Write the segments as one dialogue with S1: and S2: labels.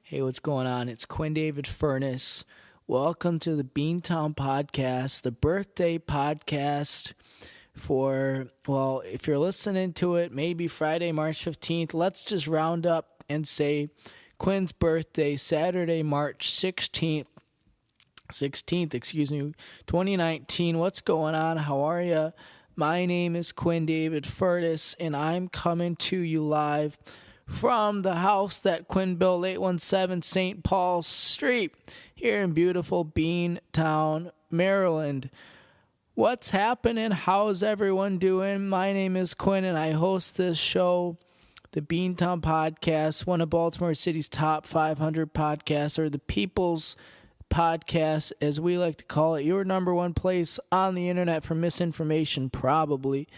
S1: Hey, what's going on? It's Quinn David Furness. Welcome to the Beantown podcast, the birthday podcast for, well, if you're listening to it, maybe Friday, March 15th. Let's just round up and say Quinn's birthday, Saturday, March 16th, 2019. What's going on? How are you? My name is Quinn David Furness, and I'm coming to you live from the house that Quinn built, 817 St. Paul Street, here in beautiful Beantown, Maryland. What's happening? How's everyone doing? My name is Quinn, and I host this show, the Beantown Podcast, one of Baltimore City's top 500 podcasts, or the People's Podcast, as we like to call it, your number one place on the internet for misinformation, probably.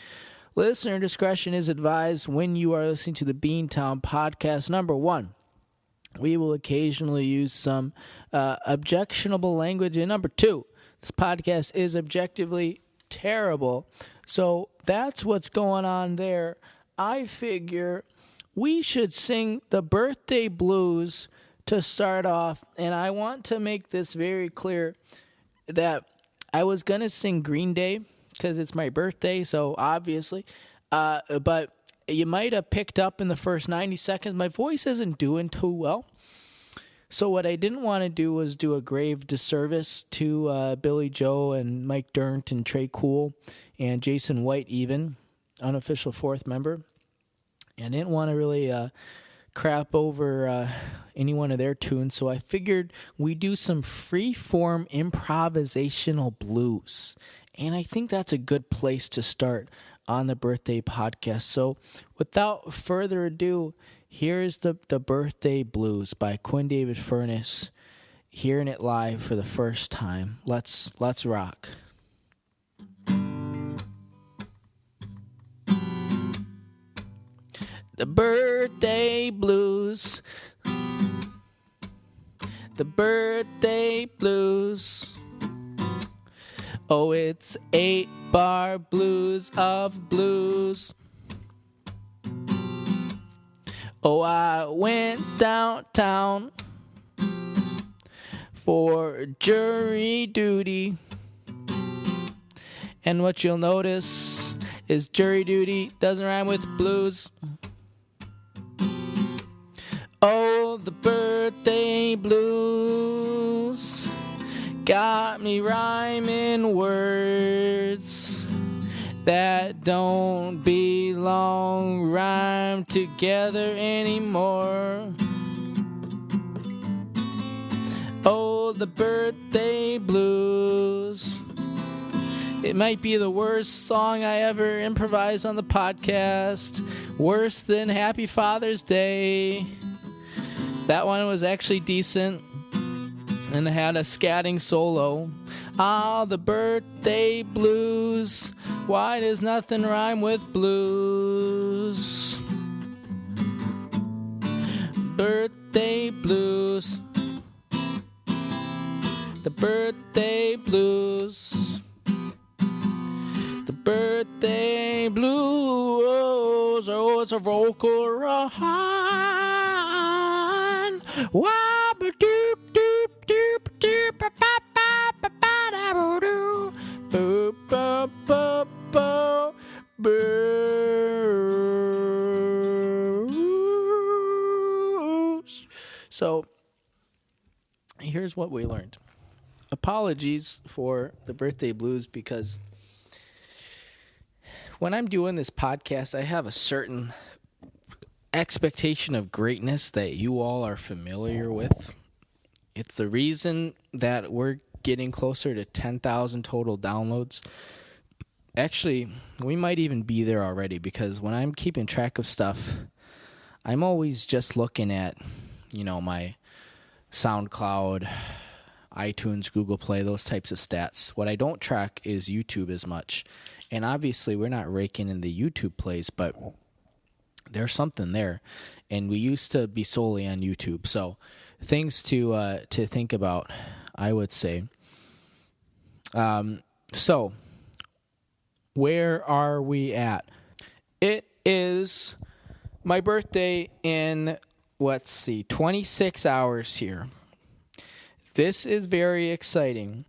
S1: Listener discretion is advised when you are listening to the Beantown Podcast. Number one, we will occasionally use some objectionable language. And number two, this podcast is objectively terrible. So that's what's going on there. I figure we should sing the birthday blues to start off. And I want to make this very clear that I was going to sing Green Day, because it's my birthday, so obviously. But you might have picked up in the first 90 seconds, my voice isn't doing too well. So what I didn't want to do was do a grave disservice to Billy Joe and Mike Dirnt and Trey Cool and Jason White even, unofficial fourth member. And I didn't want to really crap over any one of their tunes, so I figured we do some free-form improvisational blues. And I think that's a good place to start on the birthday podcast. So without further ado, here's the Birthday Blues by Quinn David Furness, hearing it live for the first time. Let's rock. The Birthday Blues. The Birthday Blues. Oh, it's 8-bar blues of blues. Oh, I went downtown for jury duty. And what you'll notice is jury duty doesn't rhyme with blues. Oh, the birthday blues got me rhyming words that don't belong rhyme together anymore. Oh, the birthday blues. It might be the worst song I ever improvised on the podcast. Worse than Happy Father's Day. That one was actually decent and had a scatting solo. Ah, the birthday blues. Why does nothing rhyme with blues? Birthday blues. The birthday blues. The birthday blues. Oh, it's a vocal run. Wah-ba-doop, doop, doop, doop, ba-ba-ba-ba-ba-da-boo-doo. Boo-ba-ba-ba, blues. So, here's what we learned. Apologies for the birthday blues, because when I'm doing this podcast, I have a certain expectation of greatness that you all are familiar with. It's the reason that we're getting closer to 10,000 total downloads. Actually, we might even be there already, because when I'm keeping track of stuff, I'm always just looking at, my SoundCloud, iTunes, Google Play, those types of stats. What I don't track is YouTube as much. And obviously, we're not raking in the YouTube plays, but there's something there, and we used to be solely on YouTube. So things to think about, I would say. So where are we at? It is my birthday in let's see, 26 hours here. This is very exciting.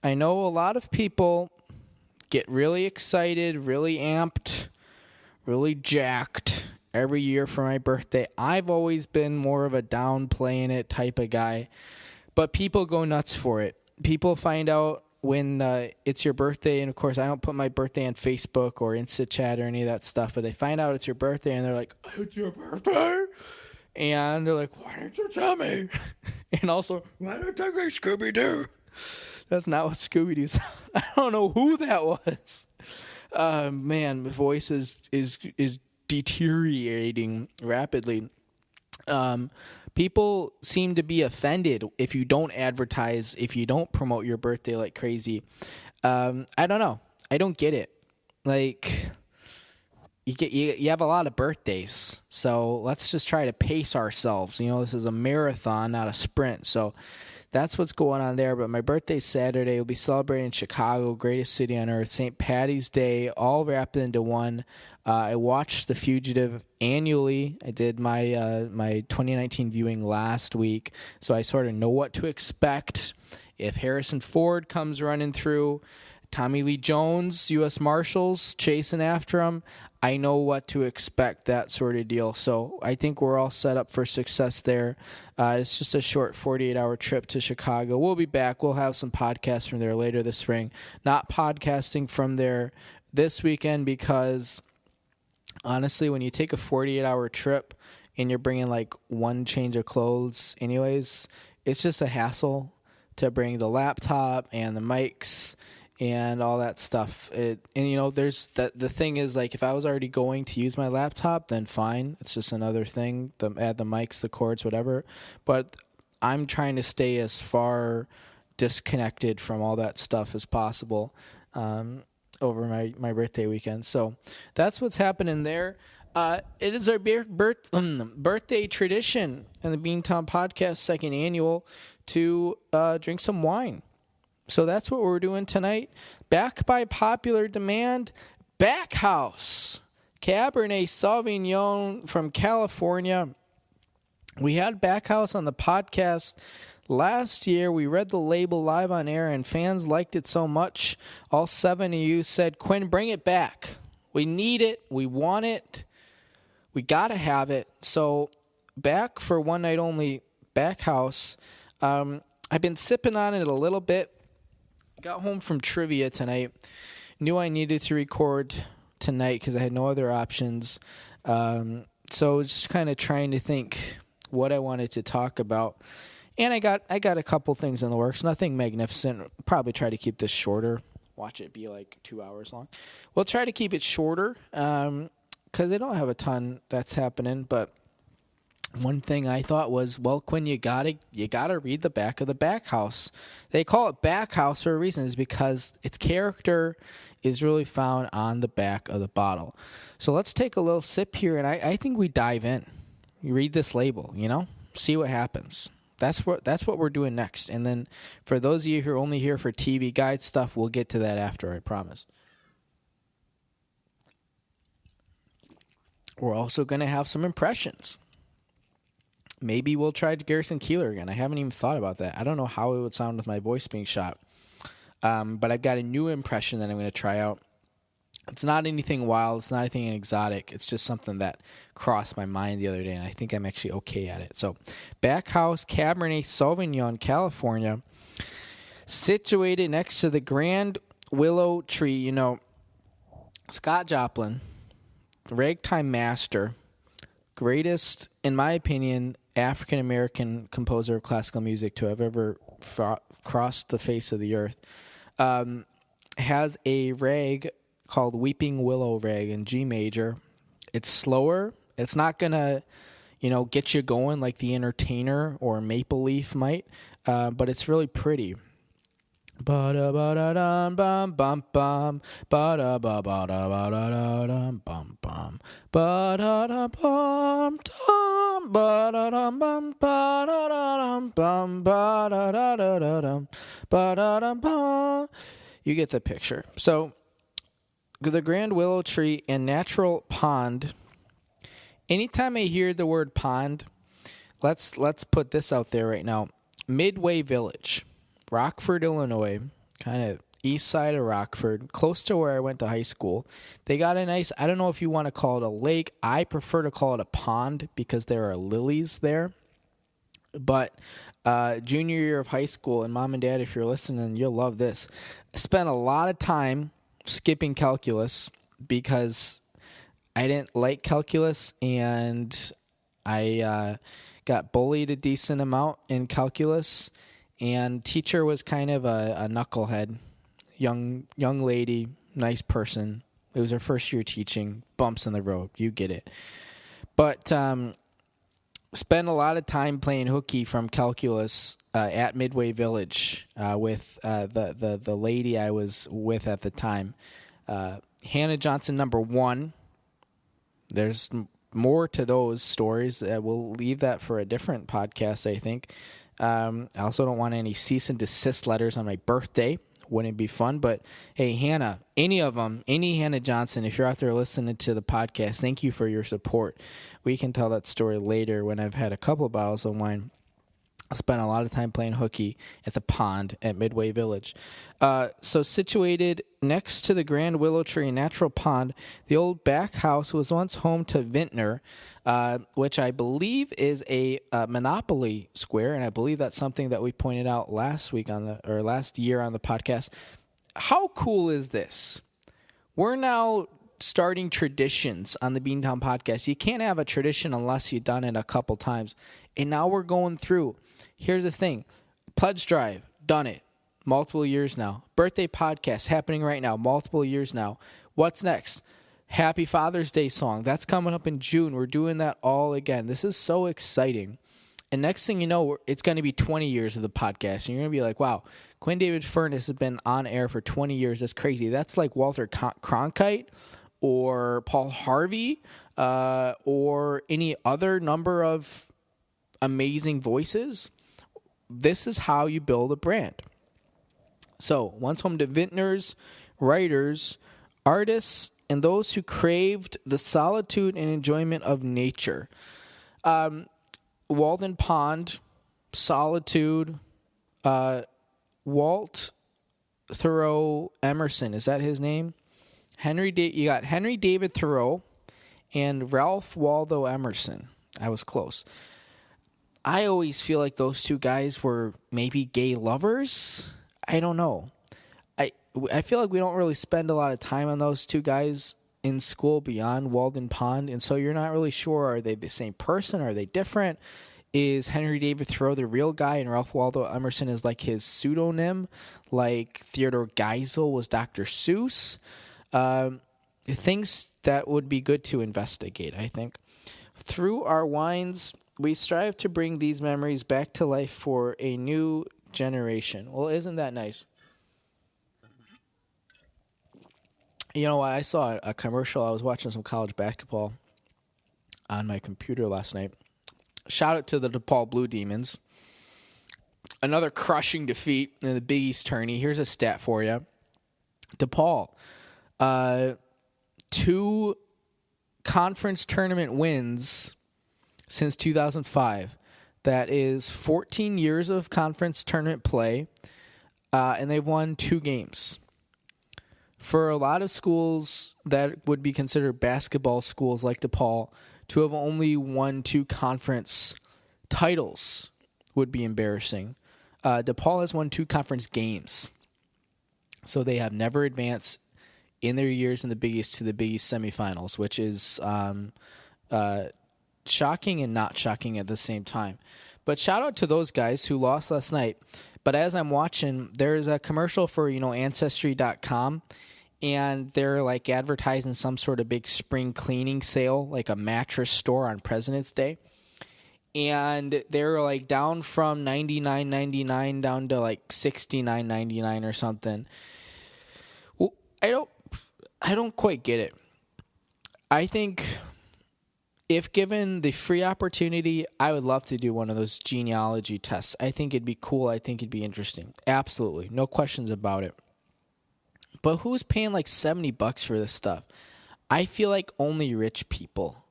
S1: I know a lot of people get really excited, really amped, really jacked every year for my birthday. I've always been more of a downplaying it type of guy, but people go nuts for it. People find out when it's your birthday, and of course I don't put my birthday on Facebook or Insta chat or any of that stuff, but they find out it's your birthday and they're like, it's your birthday? And they're like, why didn't you tell me? And also, why didn't you tell me, Scooby-Doo? That's not what Scooby-Doo sounds. I don't know who that was. Man, my voice is deteriorating rapidly. People seem to be offended if you don't advertise, if you don't promote your birthday like crazy. I don't know. I don't get it. Like, you have a lot of birthdays, so let's just try to pace ourselves. You know, this is a marathon, not a sprint. So that's what's going on there. But my birthday's Saturday. We'll be celebrating Chicago, greatest city on earth, St. Patty's Day, all wrapped into one. I watched The Fugitive annually. I did my my 2019 viewing last week, so I sort of know what to expect. If Harrison Ford comes running through, Tommy Lee Jones, U.S. Marshals chasing after him, I know what to expect, that sort of deal. So I think we're all set up for success there. It's just a short 48-hour trip to Chicago. We'll be back. We'll have some podcasts from there later this spring. Not podcasting from there this weekend because, honestly, when you take a 48-hour trip and you're bringing like one change of clothes anyways, it's just a hassle to bring the laptop and the mics and all that stuff. And you know, there's that. The thing is, like, if I was already going to use my laptop, then fine. It's just another thing. Add the mics, the cords, whatever. But I'm trying to stay as far disconnected from all that stuff as possible over my birthday weekend. So that's what's happening there. It is our birthday tradition in the Beantown Podcast, second annual, to drink some wine. So that's what we're doing tonight. Back by popular demand, Backhouse Cabernet Sauvignon from California. We had Backhouse on the podcast last year. We read the label live on air, and fans liked it so much. All 7 of you said, Quinn, bring it back. We need it. We want it. We got to have it. So back for one night only, Backhouse. I've been sipping on it a little bit. Got home from trivia tonight. Knew I needed to record tonight because I had no other options. So just kind of trying to think what I wanted to talk about. And I got a couple things in the works. Nothing magnificent. Probably try to keep this shorter. Watch it be like 2 hours long. We'll try to keep it shorter because I don't have a ton that's happening. But one thing I thought was, well, Quinn, you gotta read the back of the Backhouse. They call it Backhouse for a reason, is because its character is really found on the back of the bottle. So let's take a little sip here, and I think we dive in. You read this label, see what happens. That's what we're doing next. And then for those of you who are only here for TV guide stuff, we'll get to that after, I promise. We're also going to have some impressions. Maybe we'll try Garrison Keillor again. I haven't even thought about that. I don't know how it would sound with my voice being shot. But I've got a new impression that I'm going to try out. It's not anything wild. It's not anything exotic. It's just something that crossed my mind the other day, and I think I'm actually okay at it. So, Backhouse Cabernet Sauvignon, California, situated next to the Grand Willow Tree. Scott Joplin, ragtime master, greatest, in my opinion, African-American composer of classical music to have ever crossed the face of the earth, has a rag called Weeping Willow Rag in G major. It's slower. It's not going to, get you going like The Entertainer or Maple Leaf might, but it's really pretty. Ba-da-ba-da-dum bum bum bum ba-da-ba-ba-da-ba-da-dum bum bum ba-da-da-bum dum ba-da-dum bum ba-da-da-dum bum ba-da-da-da-dum ba-da-dum bum. You get the picture. So the Grand Willow Tree and Natural Pond. Anytime I hear the word pond, let's put this out there right now. Midway Village, Rockford, Illinois, kind of east side of Rockford, close to where I went to high school. They got a nice, I don't know if you want to call it a lake. I prefer to call it a pond because there are lilies there. But junior year of high school, and Mom and Dad, if you're listening, you'll love this. I spent a lot of time skipping calculus because I didn't like calculus, and I got bullied a decent amount in calculus, and teacher was kind of a knucklehead, young lady, nice person. It was her first year teaching, bumps in the road, you get it. But spent a lot of time playing hooky from calculus at Midway Village with the lady I was with at the time. Hannah Johnson, number 1. There's more to those stories. We'll leave that for a different podcast, I think. I also don't want any cease and desist letters on my birthday. Wouldn't be fun. But, hey, Hannah, any of them, any Hannah Johnson, if you're out there listening to the podcast, thank you for your support. We can tell that story later when I've had a couple of bottles of wine. I spent a lot of time playing hooky at the pond at Midway Village. So situated next to the Grand Willow Tree Natural Pond, the old Backhouse was once home to Vintner, which I believe is a Monopoly Square, and I believe that's something that we pointed out last year on the podcast. How cool is this? We're now starting traditions on the Beantown podcast. You can't have a tradition unless you've done it a couple times. And now we're going through. Here's the thing. Pledge Drive, done it. Multiple years now. Birthday podcast, happening right now. Multiple years now. What's next? Happy Father's Day song. That's coming up in June. We're doing that all again. This is so exciting. And next thing you know, it's going to be 20 years of the podcast. And you're going to be like, wow, Quinn David Furness has been on air for 20 years. That's crazy. That's like Walter Cronkite or Paul Harvey or any other number of amazing voices. This is how you build a brand. So, once home to vintners, writers, artists, and those who craved the solitude and enjoyment of nature. Walden Pond, solitude, Walt Thoreau Emerson, is that his name? You got Henry David Thoreau and Ralph Waldo Emerson. I was close. I always feel like those two guys were maybe gay lovers. I don't know. I feel like we don't really spend a lot of time on those two guys in school beyond Walden Pond, and so you're not really sure, are they the same person? Are they different? Is Henry David Thoreau the real guy and Ralph Waldo Emerson is like his pseudonym, like Theodore Geisel was Dr. Seuss? Things that would be good to investigate, I think. Through our wines, we strive to bring these memories back to life for a new generation. Well, isn't that nice? You know, I saw a commercial. I was watching some college basketball on my computer last night. Shout out to the DePaul Blue Demons. Another crushing defeat in the Big East tourney. Here's a stat for you. DePaul, 2 conference tournament wins since 2005. That is 14 years of conference tournament play, and they've won 2 games. For a lot of schools that would be considered basketball schools like DePaul, to have only won 2 conference titles would be embarrassing. DePaul has won 2 conference games. So they have never advanced in their years in the Big East to the Big East semifinals, which is shocking and not shocking at the same time. But shout out to those guys who lost last night. But as I'm watching, there's a commercial for, Ancestry.com, and they're like advertising some sort of big spring cleaning sale, like a mattress store on President's Day. And they're like down from $99.99 down to like $69.99 or something. Well, I don't quite get it. I think if given the free opportunity, I would love to do one of those genealogy tests. I think it'd be cool. I think it'd be interesting. Absolutely. No questions about it. But who's paying like $70 for this stuff? I feel like only rich people.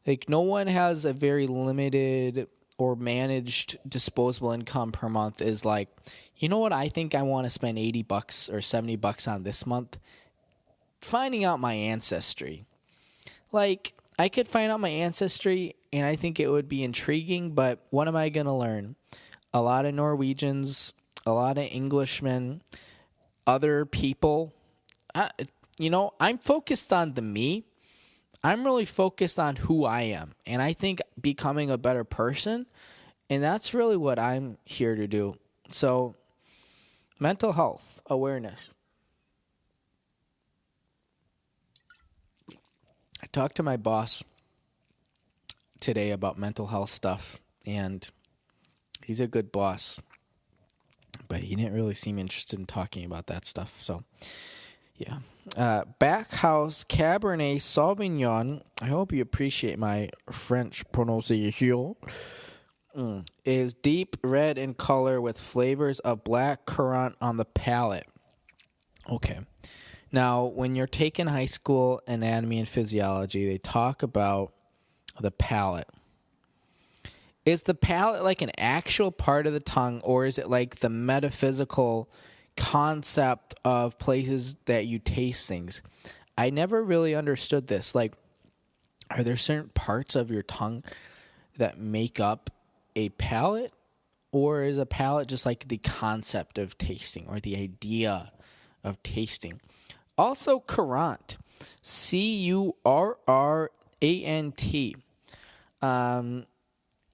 S1: Like no one has a very limited or managed disposable income per month is like, you know what, I think I want to spend $80 or $70 on this month? Finding out my ancestry. Like, I could find out my ancestry and I think it would be intriguing, but what am I going to learn? A lot of Norwegians, a lot of Englishmen, other people. I'm focused on the me. I'm really focused on who I am, and I think becoming a better person, and that's really what I'm here to do. So, mental health awareness. I talked to my boss today about mental health stuff, and he's a good boss, but he didn't really seem interested in talking about that stuff, so... yeah. Backhouse Cabernet Sauvignon, I hope you appreciate my French pronunciation, is deep red in color with flavors of black currant on the palate. Okay. Now, when you're taking high school anatomy and physiology, they talk about the palate. Is the palate like an actual part of the tongue, or is it like the metaphysical concept of places that you taste things? I never really understood this. Like, are there certain parts of your tongue that make up a palate, or is a palate just like the concept of tasting or the idea of tasting? Also, currant, Currant.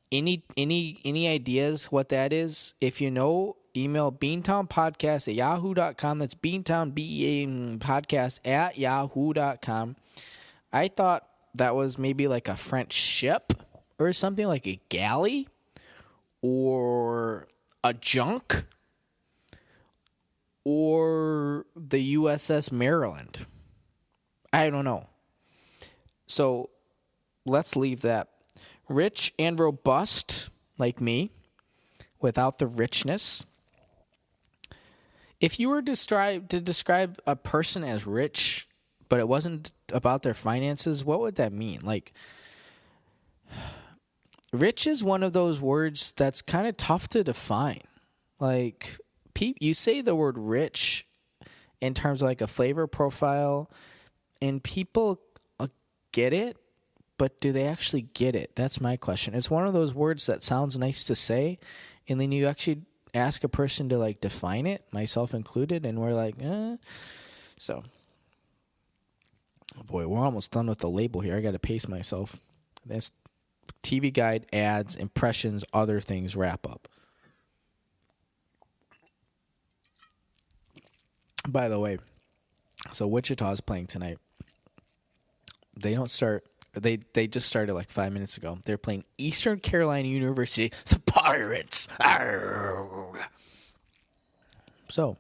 S1: Any ideas what that is? If you know, email beantownpodcast@yahoo.com. That's Beantown, BEA podcast @yahoo.com. I thought that was maybe like a French ship or something, like a galley or a junk or the USS Maryland. I don't know. So let's leave that. Rich and robust, like me, without the richness. If you were to describe a person as rich, but it wasn't about their finances, what would that mean? Like, rich is one of those words that's kind of tough to define. Like, you say the word rich in terms of like a flavor profile, and people get it, but do they actually get it? That's my question. It's one of those words that sounds nice to say, and then you actually ask a person to like define it, myself included, and we're like, So, oh boy, we're almost done with the label here. I got to pace myself. That's TV guide, ads, impressions, other things, wrap up. By the way, so Wichita's playing tonight. They don't start. They just started like 5 minutes ago. They're playing Eastern Carolina University, the Pirates. Arr. So,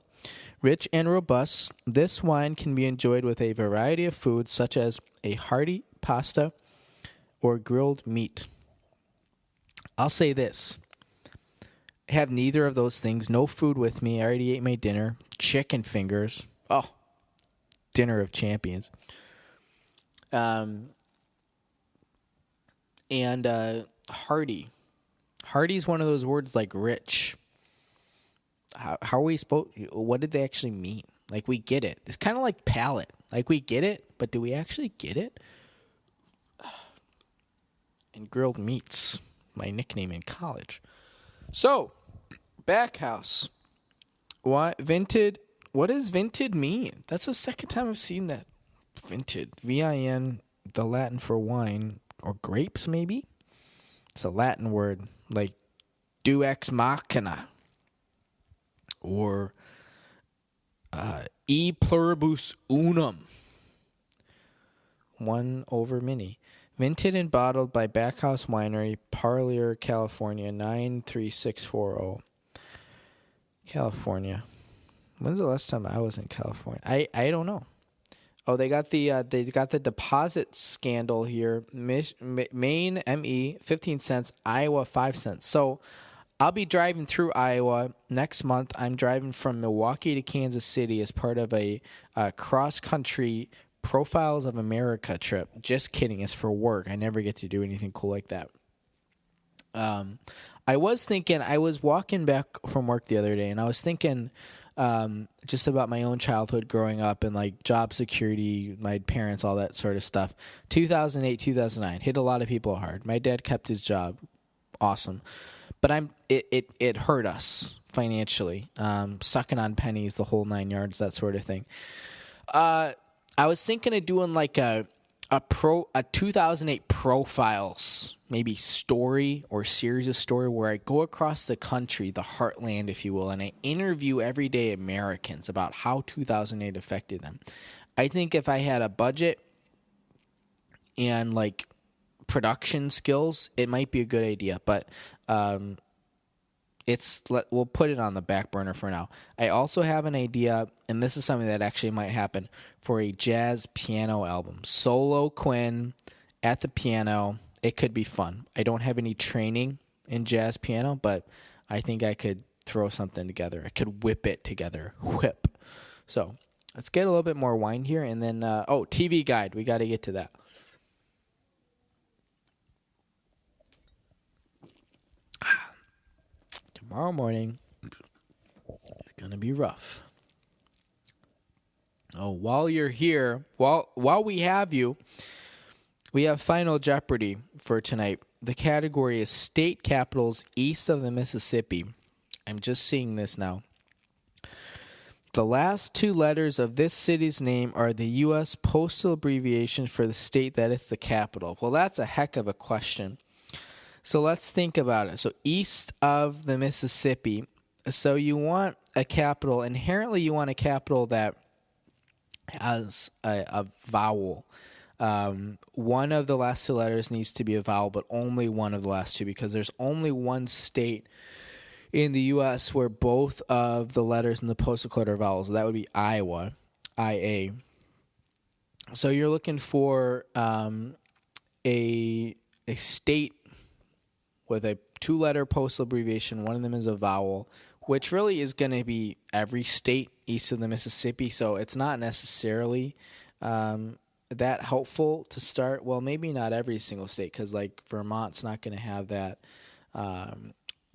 S1: rich and robust, this wine can be enjoyed with a variety of foods such as a hearty pasta or grilled meat. I'll say this. I have neither of those things. No food with me. I already ate my dinner. Chicken fingers. Oh, dinner of champions. And hearty. Hearty is one of those words like rich. How are we supposed? What did they actually mean? Like, we get it. It's kind of like palate. Like, we get it, but do we actually get it? And grilled meats, my nickname in college. So, Backhouse. What vinted? What does vinted mean? That's the second time I've seen that. Vinted. VIN, the Latin for wine. Or grapes, maybe? It's a Latin word, like deus ex machina. Or e pluribus unum. One over many. Minted and bottled by Backhouse Winery, Parlier, California, 93640. California. When's the last time I was in California? I don't know. Oh, they got the deposit scandal here. Maine, ME, 15 cents. Iowa, 5 cents. So I'll be driving through Iowa next month. I'm driving from Milwaukee to Kansas City as part of a cross-country Profiles of America trip. Just kidding. It's for work. I never get to do anything cool like that. I was walking back from work the other day, and I was thinking just about my own childhood growing up and like job security, my parents, all that sort of stuff. 2008, 2009 hit a lot of people hard. My dad kept his job. Awesome. But it hurt us financially, sucking on pennies, the whole 9 yards, that sort of thing. I was thinking of doing like a 2008 profiles, maybe story or series of story where I go across the country, the heartland, if you will, and I interview everyday Americans about how 2008 affected them. I think if I had a budget and like production skills, it might be a good idea, but we'll put it on the back burner for now. I also have an idea, and this is something that actually might happen, for a jazz piano album. Solo Quinn at the piano. It could be fun. I don't have any training in jazz piano, but I think I could throw something together. I could whip it together. Whip. So let's get a little bit more wine here, and then, TV guide. We got to get to that. Tomorrow morning, it's going to be rough. Oh, while you're here, while we have you, we have Final Jeopardy for tonight. The category is state capitals east of the Mississippi. I'm just seeing this now. The last two letters of this city's name are the U.S. postal abbreviation for the state that is the capital. Well, that's a heck of a question. So let's think about it. So east of the Mississippi. So you want a capital. Inherently, you want a capital that has a vowel. One of the last two letters needs to be a vowel, but only one of the last two, because there's only one state in the U.S. where both of the letters in the postal code are vowels. That would be Iowa, IA. So you're looking for a state with a two-letter postal abbreviation. One of them is a vowel, which really is going to be every state east of the Mississippi. So it's not necessarily that helpful to start. Well, maybe not every single state, because like Vermont's not going to have that.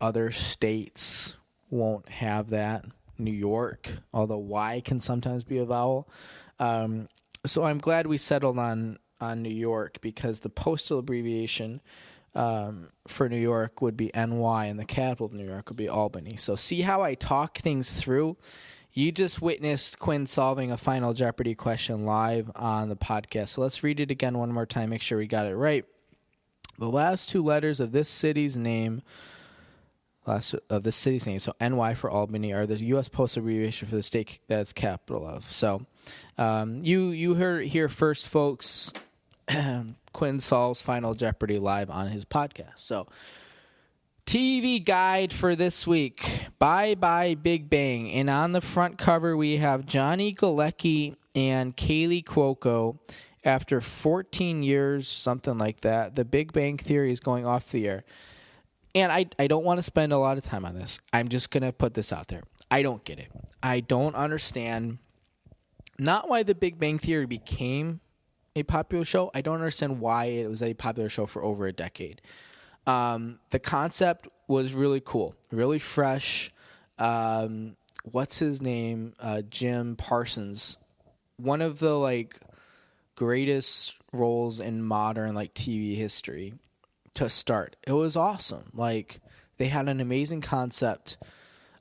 S1: Other states won't have that. New York, although Y can sometimes be a vowel. So I'm glad we settled on New York, because the postal abbreviation for New York would be NY, and the capital of New York would be Albany. So see how I talk things through? You just witnessed Quinn solving a Final Jeopardy question live on the podcast. So let's read it again one more time, make sure we got it right. The last two letters of this city's name, so NY for Albany, are the U.S. postal abbreviation for the state that it's capital of. So you heard it here first, folks. Quinn solves Final Jeopardy live on his podcast. So, TV guide for this week. Bye Bye Big Bang. And on the front cover, we have Johnny Galecki and Kaylee Cuoco. After 14 years, something like that, the Big Bang Theory is going off the air. And I don't want to spend a lot of time on this. I'm just going to put this out there. I don't get it. I don't understand, not why the Big Bang Theory became a popular show. I don't understand why it was a popular show for over a decade. The concept was really cool, really fresh. What's his name? Jim Parsons. One of the greatest roles in modern TV history to start. It was awesome. They had an amazing concept.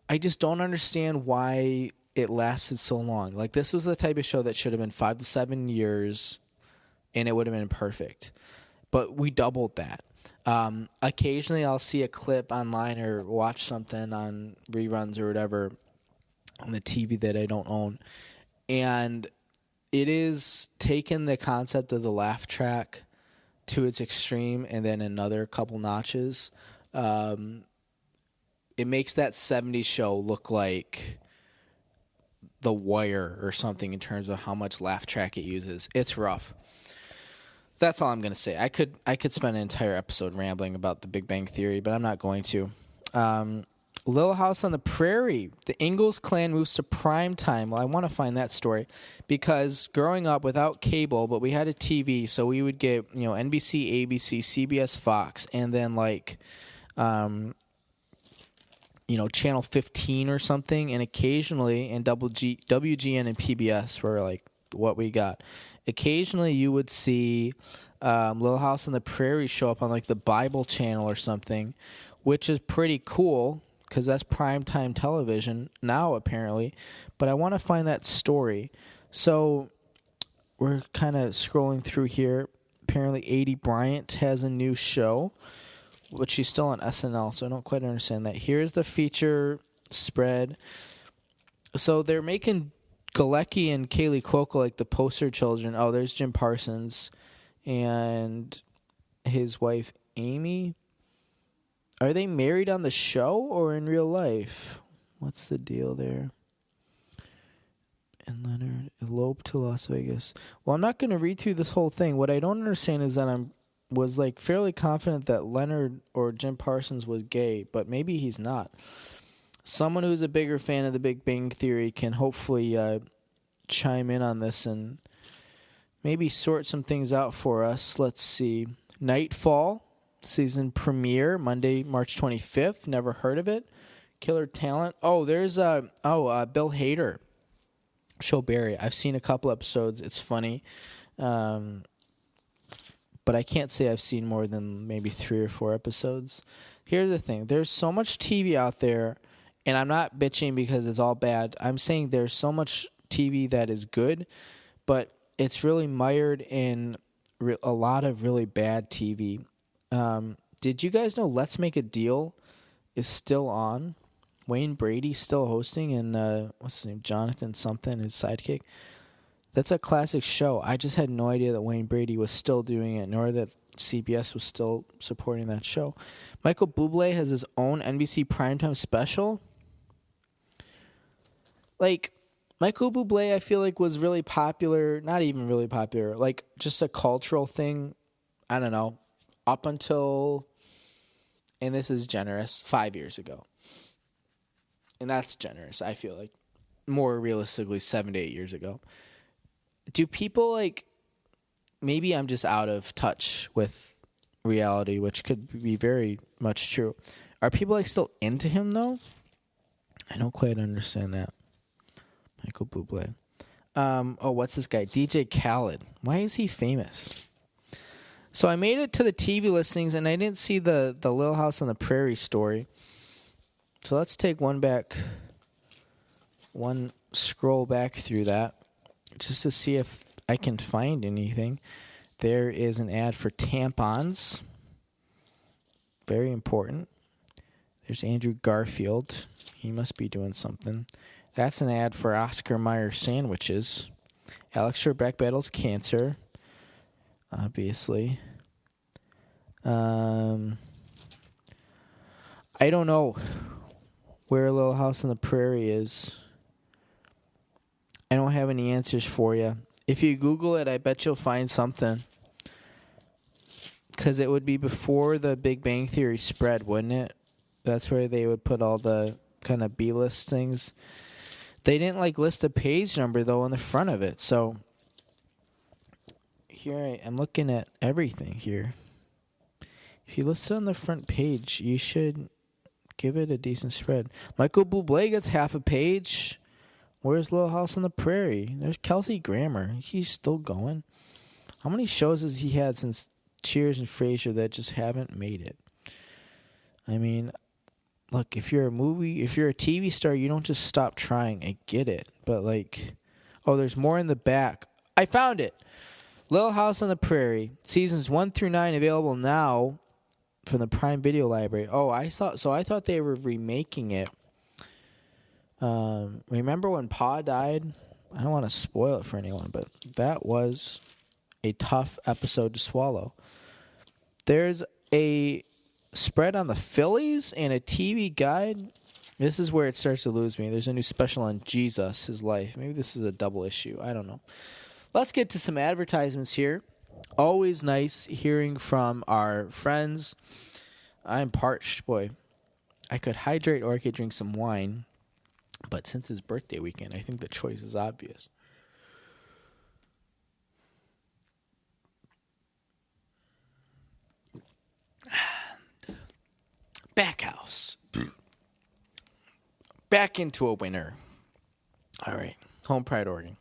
S1: I just don't understand why it lasted so long. This was the type of show that should have been 5 to 7 years, and it would have been perfect. But we doubled that. Occasionally I'll see a clip online or watch something on reruns or whatever on the TV that I don't own. And it is taken the concept of the laugh track to its extreme and then another couple notches. It makes that 70s show look like The Wire or something in terms of how much laugh track it uses. It's rough. That's all I'm going to say. I could spend an entire episode rambling about the Big Bang Theory, but I'm not going to. Little House on the Prairie. The Ingalls clan moves to prime time. Well, I want to find that story because growing up without cable, but we had a TV, so we would get NBC, ABC, CBS, Fox, and then Channel 15 or something, and occasionally, and WGN and PBS were like what we got. Occasionally, you would see Little House on the Prairie show up on like the Bible channel or something, which is pretty cool because that's primetime television now apparently. But I want to find that story. So we're kind of scrolling through here. Apparently, Aidy Bryant has a new show, but she's still on SNL, so I don't quite understand that. Here's the feature spread. So they're making Galecki and Kaylee Cuoco like the poster children. Oh, there's Jim Parsons and his wife, Amy. Are they married on the show or in real life? What's the deal there? And Leonard eloped to Las Vegas. Well, I'm not going to read through this whole thing. What I don't understand is that was like fairly confident that Leonard or Jim Parsons was gay, but maybe he's not. Someone who's a bigger fan of the Big Bang Theory can hopefully chime in on this and maybe sort some things out for us. Let's see. Nightfall season premiere Monday, March 25th. Never heard of it. Killer talent. Oh, there's Bill Hader. Show Barry. I've seen a couple episodes. It's funny. But I can't say I've seen more than maybe 3 or 4 episodes. Here's the thing. There's so much TV out there, and I'm not bitching because it's all bad. I'm saying there's so much TV that is good, but it's really mired in a lot of really bad TV. Did you guys know Let's Make a Deal is still on? Wayne Brady's still hosting, and what's his name? Jonathan something, his sidekick. That's a classic show. I just had no idea that Wayne Brady was still doing it, nor that CBS was still supporting that show. Michael Bublé has his own NBC primetime special. Like, Michael Bublé, I feel like, was really popular. Not even really popular. Like, just a cultural thing. I don't know. Up until, and this is generous, 5 years ago. And that's generous, I feel like. More realistically, 7 to 8 years ago. Do people, like, maybe I'm just out of touch with reality, which could be very much true. Are people, like, still into him, though? I don't quite understand that. Michael Bublé. What's this guy? DJ Khaled. Why is he famous? So I made it to the TV listings, and I didn't see the Little House on the Prairie story. So let's take one scroll back through that just to see if I can find anything. There is an ad for tampons. Very important. There's Andrew Garfield. He must be doing something. That's an ad for Oscar Mayer sandwiches. Alex Trebek battles cancer. Obviously. I don't know where Little House on the Prairie is. I don't have any answers for you. If you Google it, I bet you'll find something. Because it would be before the Big Bang Theory spread, wouldn't it? That's where they would put all the kind of B-list things. They didn't list a page number, though, on the front of it. So here I am looking at everything here. If you list it on the front page, you should give it a decent spread. Michael Bublé gets half a page. Where's Little House on the Prairie? There's Kelsey Grammer. He's still going. How many shows has he had since Cheers and Frasier that just haven't made it? I mean, look, if you're a TV star, you don't just stop trying. I get it. But there's more in the back. I found it. Little House on the Prairie, seasons 1 through 9 available now from the Prime Video library. Oh, I thought they were remaking it. Remember when Pa died? I don't want to spoil it for anyone, but that was a tough episode to swallow. There's a spread on the Phillies and a TV guide. This is where it starts to lose me. There's a new special on Jesus, his life. Maybe this is a double issue. I don't know. Let's get to some advertisements here. Always nice hearing from our friends. I'm parched, boy. I could hydrate or I could drink some wine. But since it's birthday weekend, I think the choice is obvious. house. Back into a winner. All right. Home Pride, Oregon.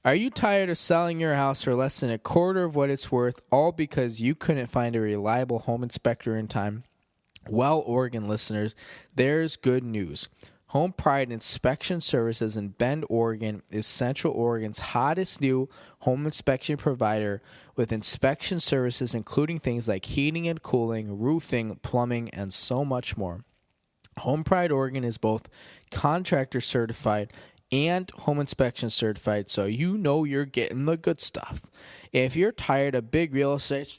S1: Are you tired of selling your house for less than a quarter of what it's worth, all because you couldn't find a reliable home inspector in time? Well, Oregon listeners, there's good news. Home Pride Inspection Services in Bend, Oregon is Central Oregon's hottest new home inspection provider with inspection services including things like heating and cooling, roofing, plumbing, and so much more. Home Pride Oregon is both contractor certified and home inspection certified, so you know you're getting the good stuff. If you're tired of big real estate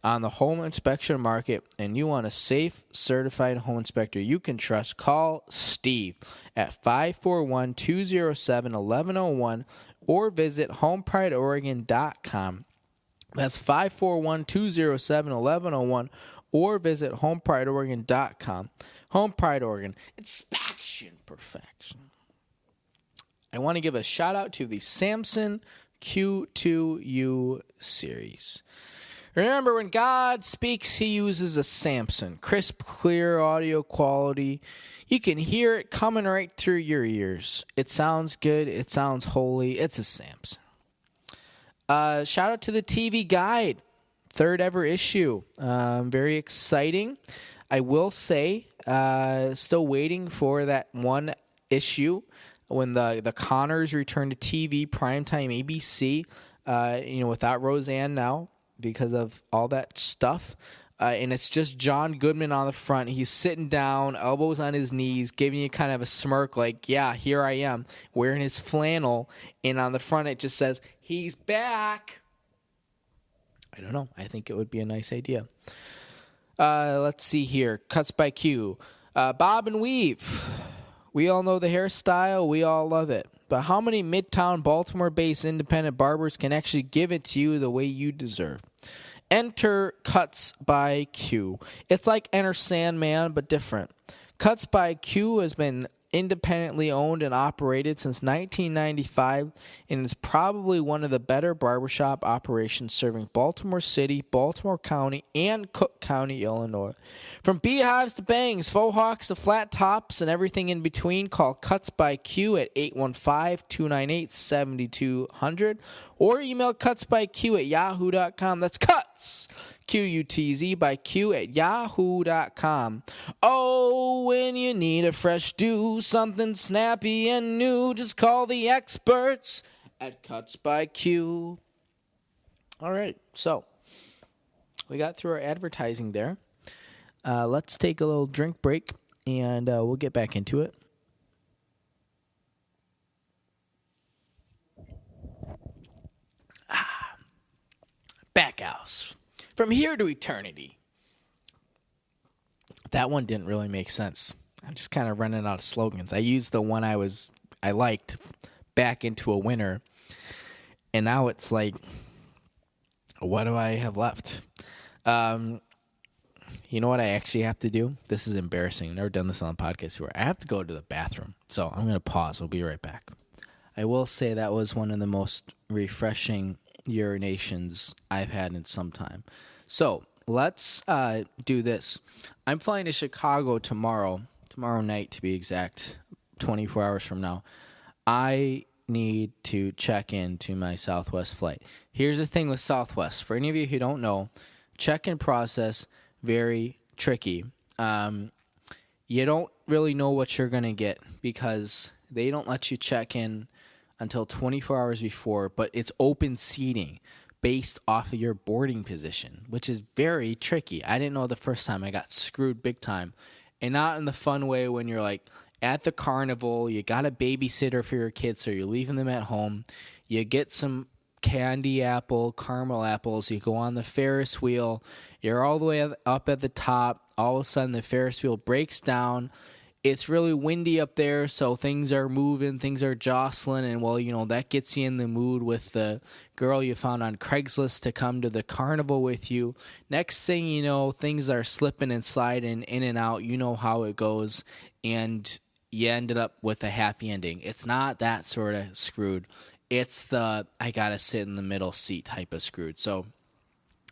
S1: on the home inspection market and you want a safe, certified home inspector you can trust, call Steve at 541-207-1101 or visit homeprideoregon.com. That's 541-207-1101 or visit homeprideoregon.com. Home Pride Oregon. Inspection perfection. I want to give a shout out to the Samson Q2U series. Remember, when God speaks, he uses a Samson. Crisp, clear audio quality. You can hear it coming right through your ears. It sounds good. It sounds holy. It's a Samson. Shout out to the TV Guide. 3rd ever issue. Very exciting. I will say, still waiting for that one issue when the Connors return to TV, primetime ABC, without Roseanne now because of all that stuff. And it's just John Goodman on the front. He's sitting down, elbows on his knees, giving you kind of a smirk like, yeah, here I am, wearing his flannel. And on the front it just says, he's back. I don't know. I think it would be a nice idea. Let's see here. Cuts by Q. Bob and weave. We all know the hairstyle. We all love it. But how many Midtown Baltimore-based independent barbers can actually give it to you the way you deserve? Enter Cuts by Q. It's like Enter Sandman, but different. Cuts by Q has been independently owned and operated since 1995 and is probably one of the better barbershop operations serving Baltimore City, Baltimore County, and Cook County, Illinois. From beehives to bangs, faux hawks to flat tops, and everything in between, call Cuts by Q at 815-298-7200 or email cutsbyq@yahoo.com. That's Cuts, Qutz by Q at yahoo.com. Oh, when you need a fresh do, something snappy and new, just call the experts at Cuts by Q. All right, so we got through our advertising there. Let's take a little drink break, and we'll get back into it. Backhouse. From here to eternity. That one didn't really make sense. I'm just kind of running out of slogans. I used the one I liked back into a winner. And now it's like, what do I have left? You know what I actually have to do? This is embarrassing. I've never done this on a podcast before. I have to go to the bathroom. So I'm going to pause. We'll be right back. I will say that was one of the most refreshing urinations I've had in some time. So let's do this. I'm flying to Chicago tomorrow night to be exact, 24 hours from now. I need to check into my Southwest flight. Here's the thing with Southwest. For any of you who don't know, check-in process, very tricky. You don't really know what you're going to get because they don't let you check in until 24 hours before, but it's open seating based off of your boarding position, which is very tricky. I didn't know the first time. I got screwed big time. And not in the fun way when you're like at the carnival, you got a babysitter for your kids, so you're leaving them at home. You get some candy apple, caramel apples. You go on the Ferris wheel. You're all the way up at the top. All of a sudden, the Ferris wheel breaks down. It's really windy up there, so things are moving, things are jostling, and, well, that gets you in the mood with the girl you found on Craigslist to come to the carnival with you. Next thing you know, things are slipping and sliding in and out. You know how it goes, and you ended up with a happy ending. It's not that sort of screwed. It's the I got to sit in the middle seat type of screwed. So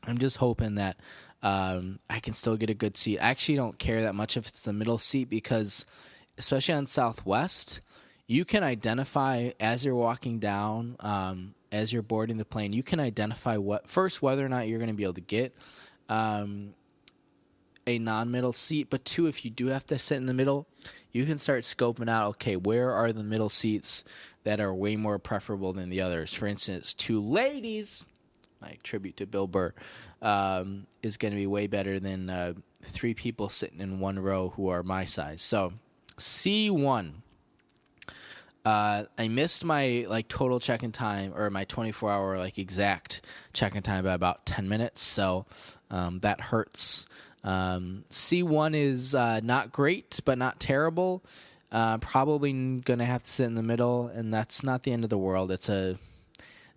S1: I'm just hoping that I can still get a good seat. I actually don't care that much if it's the middle seat because, especially on Southwest, you can identify as you're walking down, as you're boarding the plane, you can identify whether or not you're going to be able to get a non-middle seat, but two, if you do have to sit in the middle, you can start scoping out, okay, where are the middle seats that are way more preferable than the others? For instance, two ladies, my tribute to Bill Burr, is going to be way better than three people sitting in one row who are my size. So, C1. I missed my total check-in time, or my 24-hour exact check-in time by about 10 minutes, so that hurts. C1 is not great, but not terrible. Probably going to have to sit in the middle, and that's not the end of the world.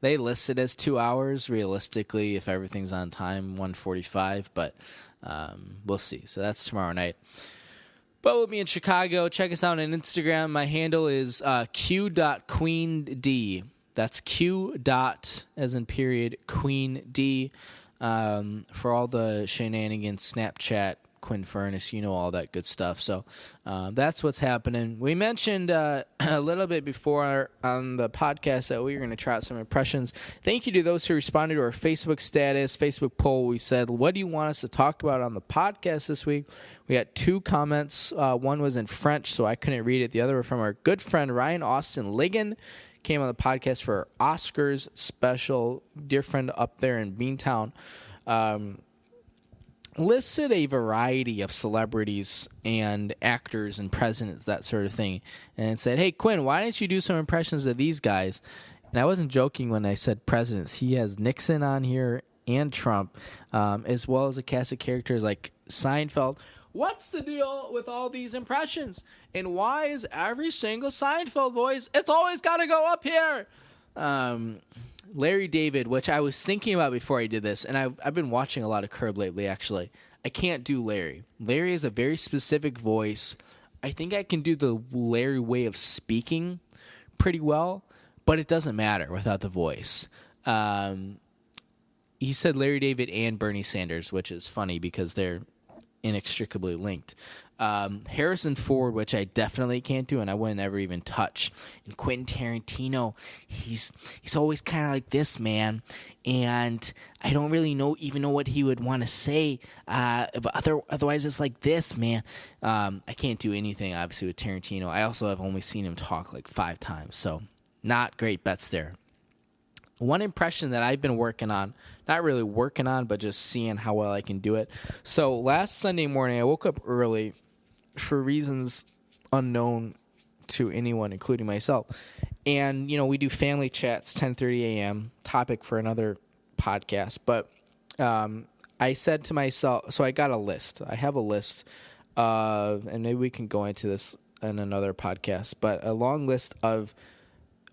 S1: They list it as 2 hours. Realistically, if everything's on time, 1:45, but we'll see. So that's tomorrow night. But we'll be in Chicago. Check us out on Instagram. My handle is q.queend. That's q. as in period, Queen D. For all the shenanigans, Snapchat, Quinn Furness, all that good stuff. So that's what's happening. We mentioned a little bit before on the podcast that we were going to try out some impressions. Thank you to those who responded to our Facebook status, Facebook poll. We said, what do you want us to talk about on the podcast this week? We got 2 comments. One was in French, so I couldn't read it. The other were from our good friend Ryan Austin Ligon. Came on the podcast for Oscars special, dear friend up there in Beantown. Listed a variety of celebrities and actors and presidents, that sort of thing, and said, hey, Quinn, why don't you do some impressions of these guys? And I wasn't joking when I said presidents. He has Nixon on here and Trump, as well as a cast of characters like Seinfeld. What's the deal with all these impressions? And why is every single Seinfeld voice, it's always got to go up here? Larry David, which I was thinking about before I did this, and I've been watching a lot of Curb lately, actually. I can't do Larry. Larry is a very specific voice. I think I can do the Larry way of speaking pretty well, but it doesn't matter without the voice. He said Larry David and Bernie Sanders, which is funny because they're inextricably linked. Harrison Ford, which I definitely can't do, and I wouldn't ever even touch. And Quentin Tarantino, he's always kind of like this, man. And I don't really even know what he would want to say. But otherwise, it's like this, man. I can't do anything, obviously, with Tarantino. I also have only seen him talk 5 times, so not great bets there. One impression that I've been working on, not really working on, but just seeing how well I can do it. So last Sunday morning, I woke up early for reasons unknown to anyone, including myself. And, we do family chats, 10:30 a.m., topic for another podcast. But I said to myself, so I got a list. I have a list of, and maybe we can go into this in another podcast, but a long list of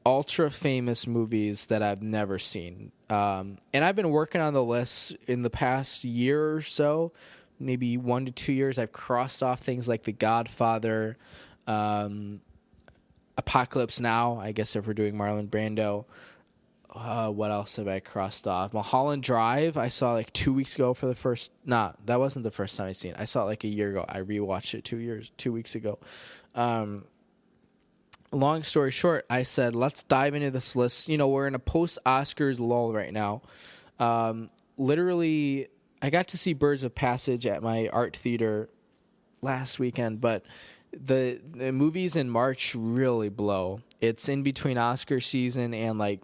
S1: ultra famous movies that I've never seen. And I've been working on the list in the past year or so, maybe 1 to 2 years. I've crossed off things like The Godfather, Apocalypse Now, I guess if we're doing Marlon Brando. What else have I crossed off? Mulholland Drive, I saw 2 weeks ago for the first... Nah, that wasn't the first time I seen it. I saw it a year ago. I rewatched it 2 weeks ago. Long story short, I said, let's dive into this list. We're in a post-Oscars lull right now. Literally, I got to see Birds of Passage at my art theater last weekend, but the movies in March really blow. It's in between Oscar season and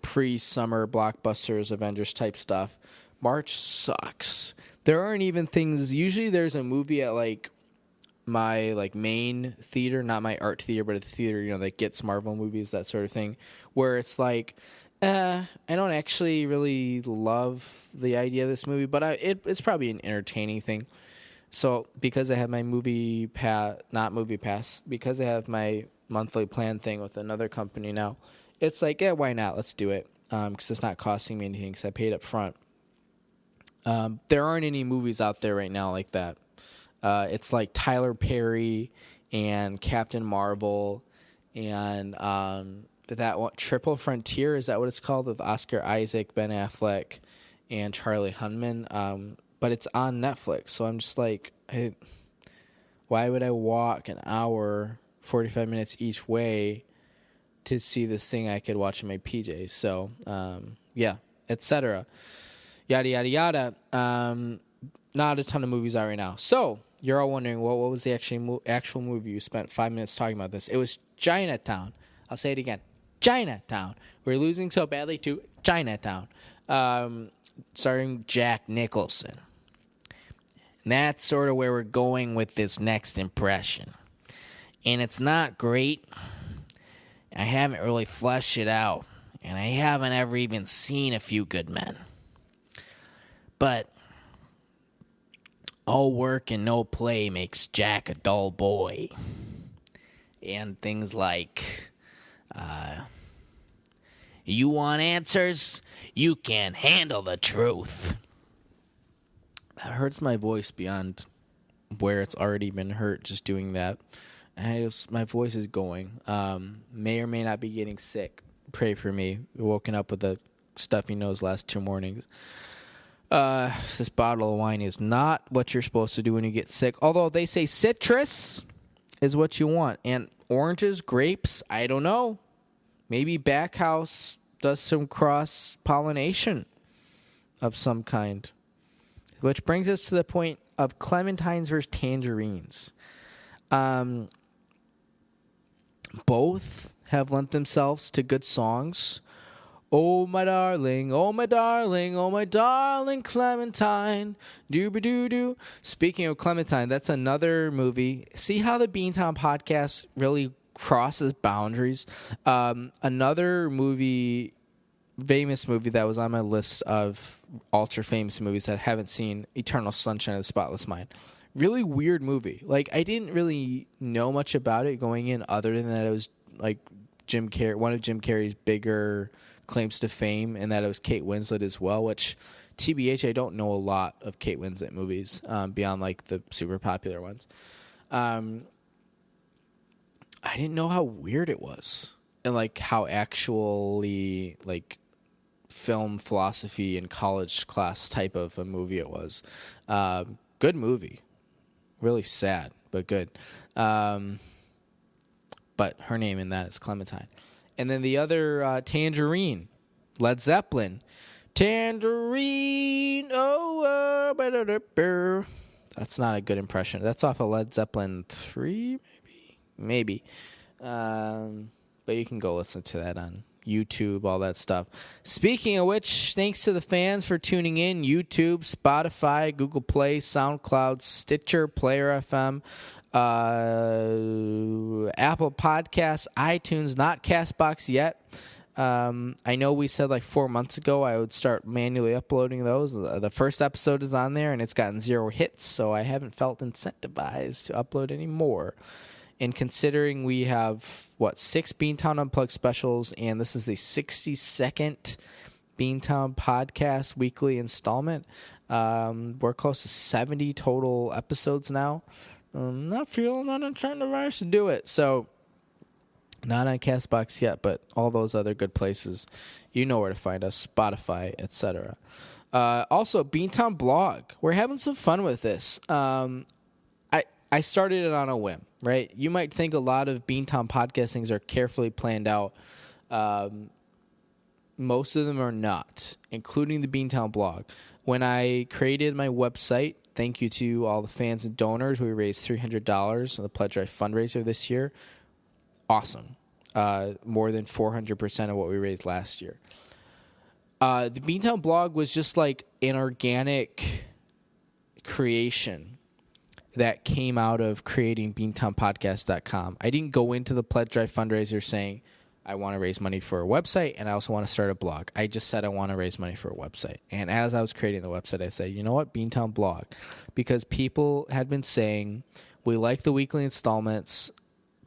S1: pre-summer blockbusters, Avengers type stuff. March sucks. There aren't even things. Usually there's a movie at my main theater, not my art theater, but a theater, that gets Marvel movies, that sort of thing, where it's I don't actually really love the idea of this movie, but it's probably an entertaining thing. So because I have my because I have my monthly plan thing with another company now, it's why not? Let's do it. Because it's not costing me anything because I paid up front. There aren't any movies out there right now like that. It's Tyler Perry and Captain Marvel and that one, Triple Frontier, is that what it's called, with Oscar Isaac, Ben Affleck, and Charlie Hunnam. but it's on Netflix. So I'm just like, why would I walk an hour, 45 minutes each way to see this thing I could watch in my PJs? So, yeah, etc. Yada, yada, yada. Not a ton of movies out right now. So, you're all wondering, what was the actual movie you spent 5 minutes talking about this? It was Chinatown. I'll say it again. Chinatown. We're losing so badly to Chinatown. Starring Jack Nicholson. And that's sort of where we're going with this next impression. And it's not great. I haven't really fleshed it out. And I haven't ever even seen A Few Good Men. But all work and no play makes Jack a dull boy. And things like, you want answers? You can't handle the truth. That hurts my voice beyond where it's already been hurt just doing that. My voice is going. May or may not be getting sick. Pray for me. Woken up with a stuffy nose last 2 mornings. This bottle of wine is not what you're supposed to do when you get sick. Although they say citrus is what you want. And oranges, grapes, I don't know. Maybe Backhouse does some cross-pollination of some kind. Which brings us to the point of clementines versus tangerines. Both have lent themselves to good songs. Oh, my darling, oh, my darling, oh, my darling Clementine. Doo-ba-doo-doo. Speaking of Clementine, that's another movie. See how the Beantown podcast really crosses boundaries? Another movie, famous movie that was on my list of ultra-famous movies that I haven't seen, Eternal Sunshine of the Spotless Mind. Really weird movie. Like, I didn't really know much about it going in other than that it was, like, one of Jim Carrey's bigger claims to fame, and that it was Kate Winslet as well, which, TBH, I don't know a lot of Kate Winslet movies beyond, like, the super popular ones. I didn't know how weird it was and, like, how actually, like, film philosophy and college class type of a movie it was. Good movie. Really sad, but good. But her name in that is Clementine. And then the other, Tangerine, Led Zeppelin. Tangerine, oh, that's not a good impression. That's off of Led Zeppelin 3, maybe. But you can go listen to that on YouTube, all that stuff. Speaking of which, thanks to the fans for tuning in. YouTube, Spotify, Google Play, SoundCloud, Stitcher, Player FM, Apple Podcasts, iTunes, not CastBox yet. I know we said like 4 months ago I would start manually uploading those. The first episode is on there and it's gotten 0 hits, so I haven't felt incentivized to upload any more. And considering we have, 6 Beantown Unplugged specials, and this is the 62nd Beantown podcast weekly installment, we're close to 70 total episodes now. Not feeling unincentivized to do it. So, not on CastBox yet, but all those other good places, you know where to find us, Spotify, etc. Also, Beantown blog. We're having some fun with this. I started it on a whim, right? You might think a lot of Beantown podcast things are carefully planned out. Most of them are not, including the Beantown blog. When I created my website, thank you to all the fans and donors. We raised $300 on the Pledge Drive fundraiser this year. Awesome. More than 400% of what we raised last year. The Beantown blog was just like an organic creation that came out of creating BeantownPodcast.com. I didn't go into the Pledge Drive fundraiser saying, I want to raise money for a website, and I also want to start a blog. I just said I want to raise money for a website. And as I was creating the website, I said, you know what, Beantown blog. Because people had been saying, we like the weekly installments,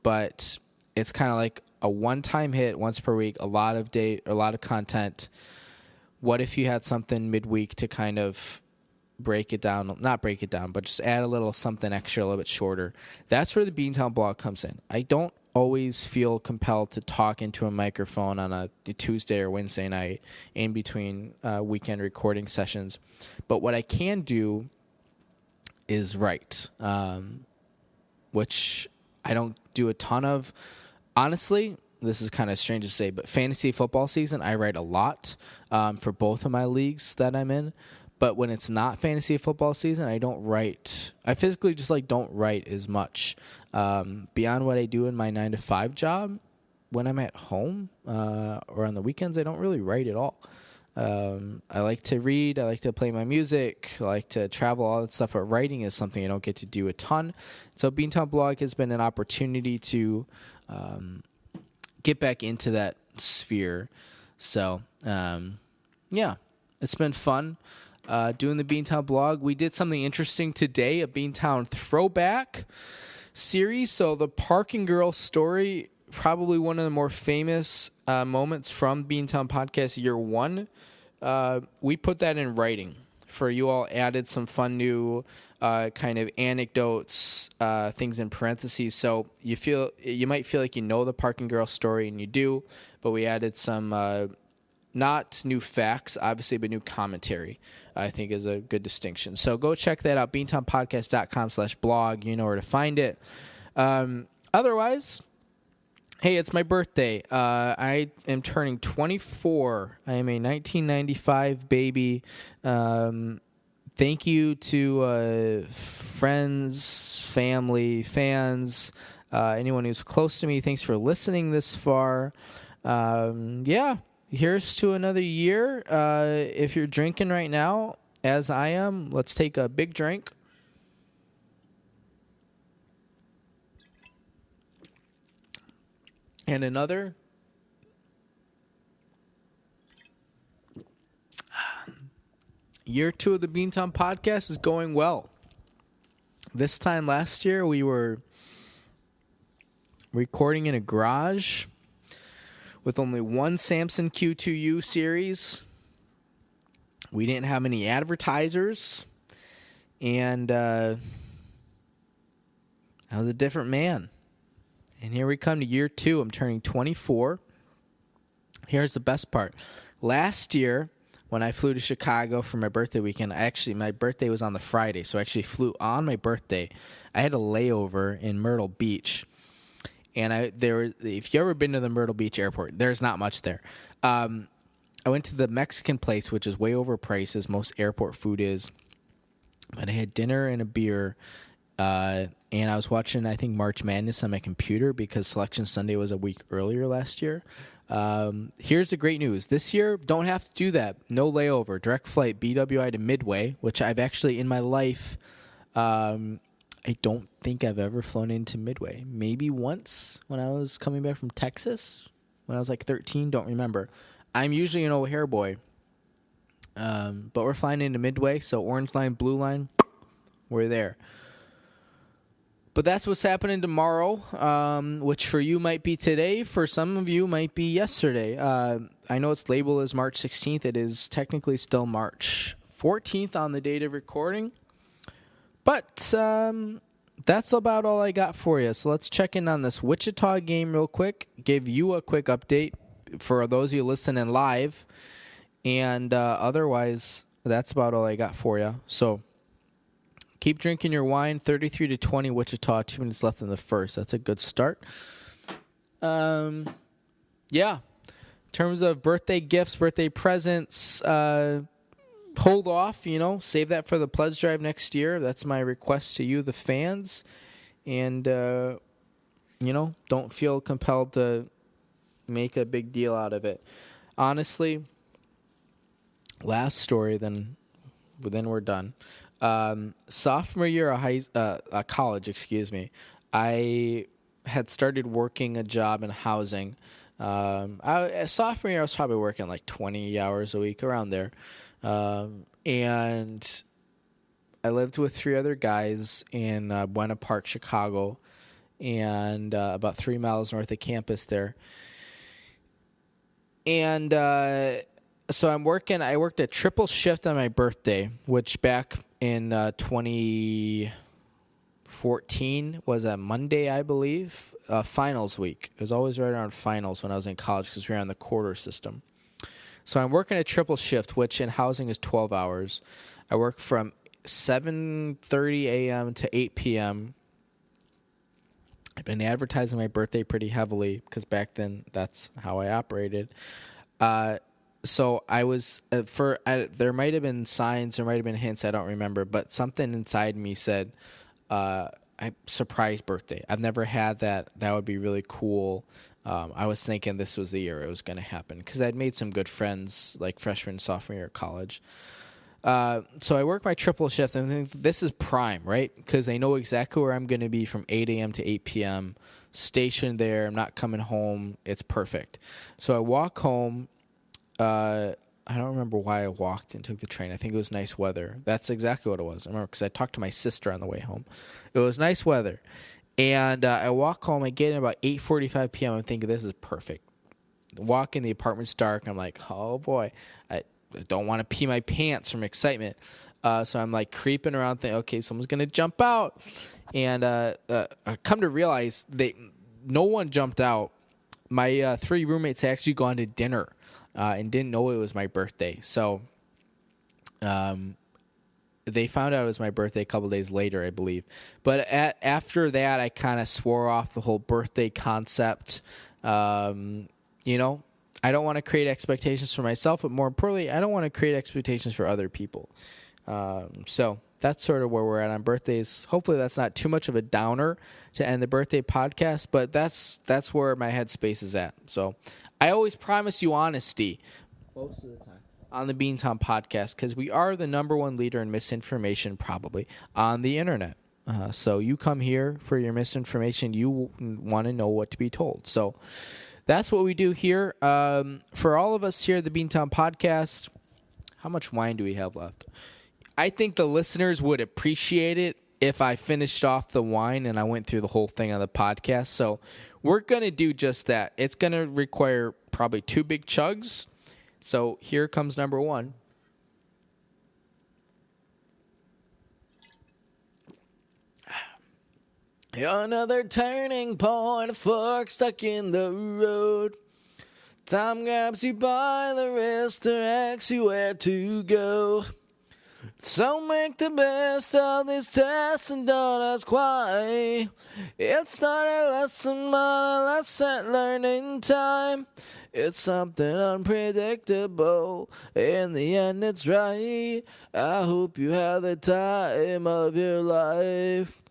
S1: but it's kind of like a one-time hit once per week, a lot of content. What if you had something midweek to kind of not break it down, but just add a little something extra, a little bit shorter. That's where the Beantown blog comes in. I don't always feel compelled to talk into a microphone on a Tuesday or Wednesday night in between weekend recording sessions. But what I can do is write, which I don't do a ton of. Honestly, this is kind of strange to say, but fantasy football season, I write a lot for both of my leagues that I'm in. But when it's not fantasy football season, I don't write. I physically just don't write as much. Beyond what I do in my 9-to-5 job, when I'm at home or on the weekends, I don't really write at all. I like to read. I like to play my music. I like to travel, all that stuff. But writing is something I don't get to do a ton. So Beantown blog has been an opportunity to get back into that sphere. So, yeah, it's been fun. Doing the Beantown blog. We did something interesting today, a Beantown throwback series. So the Parking Girl story, probably one of the more famous moments from Beantown podcast year 1. We put that in writing for you all, added some fun new kind of anecdotes, things in parentheses. So you might feel like you know the Parking Girl story, and you do, but we added some not new facts, obviously, but new commentary, I think is a good distinction. So go check that out, beantownpodcast.com/blog. You know where to find it. Otherwise, hey, it's my birthday. I am turning 24. I am a 1995 baby. Thank you to friends, family, fans, anyone who's close to me. Thanks for listening this far. Yeah. Here's to another year. If you're drinking right now, as I am, let's take a big drink. And another. Year 2 of the Beantown podcast is going well. This time last year, we were recording in a garage with only one Samson Q2U series. We didn't have any advertisers. And I was a different man. And here we come to year 2. I'm turning 24. Here's the best part. Last year, when I flew to Chicago for my birthday weekend, my birthday was on the Friday, so I actually flew on my birthday. I had a layover in Myrtle Beach. And if you ever been to the Myrtle Beach airport, there's not much there. I went to the Mexican place, which is way overpriced, as most airport food is. But I had dinner and a beer, and I was watching, I think, March Madness on my computer because Selection Sunday was a week earlier last year. Here's the great news. This year, don't have to do that. No layover. Direct flight, BWI to Midway, which I've actually, in my life, I don't think I've ever flown into Midway. Maybe once when I was coming back from Texas when I was like 13. Don't remember. I'm usually an O'Hare boy. But we're flying into Midway. So orange line, blue line, we're there. But that's what's happening tomorrow, which for you might be today. For some of you might be yesterday. I know it's labeled as March 16th. It is technically still March 14th on the date of recording. But that's about all I got for you. So let's check in on this Wichita game real quick. Give you a quick update for those of you listening live. And otherwise, that's about all I got for you. So keep drinking your wine. 33-20 Wichita. 2 minutes left in the first. That's a good start. Yeah. In terms of birthday gifts, birthday presents, hold off, save that for the pledge drive next year. That's my request to you, the fans. And, don't feel compelled to make a big deal out of it. Honestly, last story, then we're done. Sophomore year of college, I had started working a job in housing. Sophomore year, I was probably working like 20 hours a week, around there. And I lived with 3 other guys in Buena Park, Chicago, and about 3 miles north of campus there. And so I worked a triple shift on my birthday, which back in 2014 was a Monday, I believe, finals week. It was always right around finals when I was in college because we were on the quarter system. So I'm working a triple shift, which in housing is 12 hours. I work from 7:30 a.m. to 8 p.m. I've been advertising my birthday pretty heavily because back then that's how I operated. So I was there might have been signs, there might have been hints, I don't remember, but something inside me said, surprise birthday. I've never had that. That would be really cool. I was thinking this was the year it was going to happen because I'd made some good friends like freshman, sophomore year of college. So I work my triple shift, and I think this is prime, right? Because I know exactly where I'm going to be from 8 a.m. to 8 p.m., stationed there. I'm not coming home. It's perfect. So I walk home. I don't remember why I walked and took the train. I think it was nice weather. That's exactly what it was. I remember because I talked to my sister on the way home. It was nice weather. And I walk home. I get in about 8:45 p.m. I'm thinking, this is perfect. Walk in, the apartment's dark. I'm like, oh, boy. I don't want to pee my pants from excitement. So I'm like creeping around thinking, okay, someone's going to jump out. And I come to realize that no one jumped out. My 3 roommates had actually gone to dinner and didn't know it was my birthday. So they found out it was my birthday a couple days later, I believe. But after that, I kind of swore off the whole birthday concept. I don't want to create expectations for myself, but more importantly, I don't want to create expectations for other people. So that's sort of where we're at on birthdays. Hopefully that's not too much of a downer to end the birthday podcast, but that's where my headspace is at. So I always promise you honesty most of the time on the Beantown podcast because we are the number one leader in misinformation probably on the internet. So you come here for your misinformation. You want to know what to be told. So that's what we do here. For all of us here at the Beantown podcast, how much wine do we have left? I think the listeners would appreciate it if I finished off the wine and I went through the whole thing on the podcast. So we're going to do just that. It's going to require probably 2 big chugs. So here comes number 1. Another turning point, a fork stuck in the road. Time grabs you by the wrist, directs you where to go. So make the best of these tests and don't ask why. It's not a lesson, but a lesson learned in time. It's something unpredictable. In the end, it's right. I hope you have the time of your life.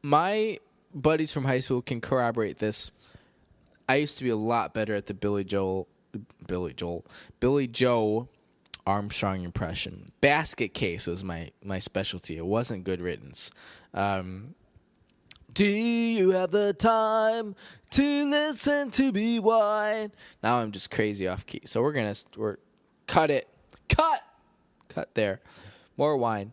S1: My buddies from high school can corroborate this. I used to be a lot better at the Billy Joe Armstrong impression. Basket Case was my specialty. It wasn't good riddance. Do you have the time to listen to me whine? Now I'm just crazy off key. So we're cut it. Cut there. More wine.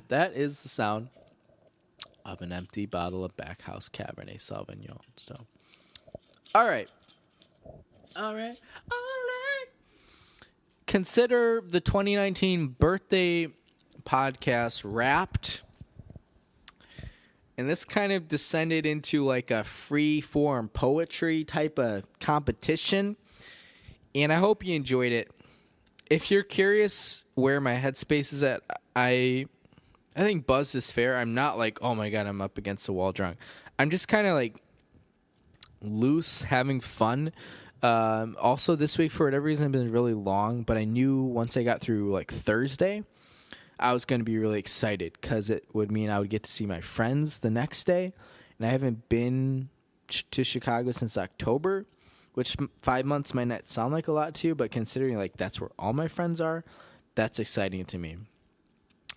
S1: That is the sound of an empty bottle of Backhouse Cabernet Sauvignon. So, all right. Consider the 2019 birthday podcast wrapped. And this kind of descended into like a free form poetry type of competition. And I hope you enjoyed it. If you're curious where my headspace is at, I think buzz is fair. I'm not like, oh my God, I'm up against the wall drunk. I'm just kind of like loose, having fun. Also this week, for whatever reason, has been really long, but I knew once I got through like Thursday, I was going to be really excited because it would mean I would get to see my friends the next day. And I haven't been to Chicago since October, which 5 months might not sound like a lot to you, but considering like that's where all my friends are, that's exciting to me.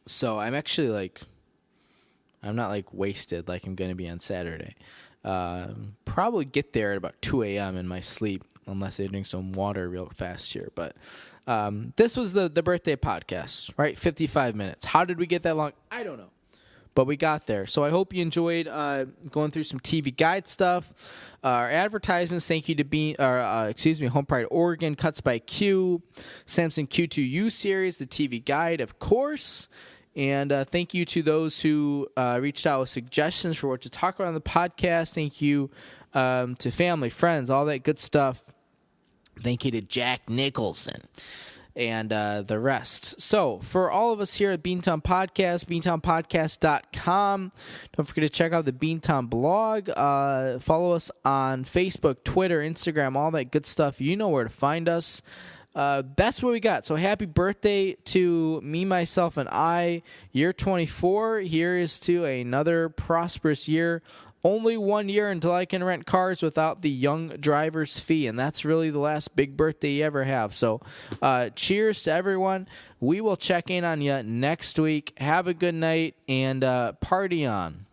S1: So I'm actually like, I'm not like wasted like I'm going to be on Saturday. Probably get there at about 2 a.m. in my sleep, unless I drink some water real fast here. But this was the birthday podcast, right? 55 minutes. How did we get that long? I don't know. but we got there. So I hope you enjoyed going through some TV Guide stuff. Our advertisements, thank you to Home Pride Oregon, Cuts by Q, Samsung Q2U series, the TV Guide, of course. And thank you to those who reached out with suggestions for what to talk about on the podcast. Thank you to family, friends, all that good stuff. Thank you to Jack Nicholson and the rest. So for all of us here at Beantown Podcast, beantownpodcast.com. Don't forget to check out the Beantown blog. Follow us on Facebook, Twitter, Instagram, all that good stuff. You know where to find us. That's what we got. So happy birthday to me, myself, and I. Year 24. Here is to another prosperous year. Only 1 year until I can rent cars without the young driver's fee, and that's really the last big birthday you ever have. So cheers to everyone. We will check in on you next week. Have a good night, and party on.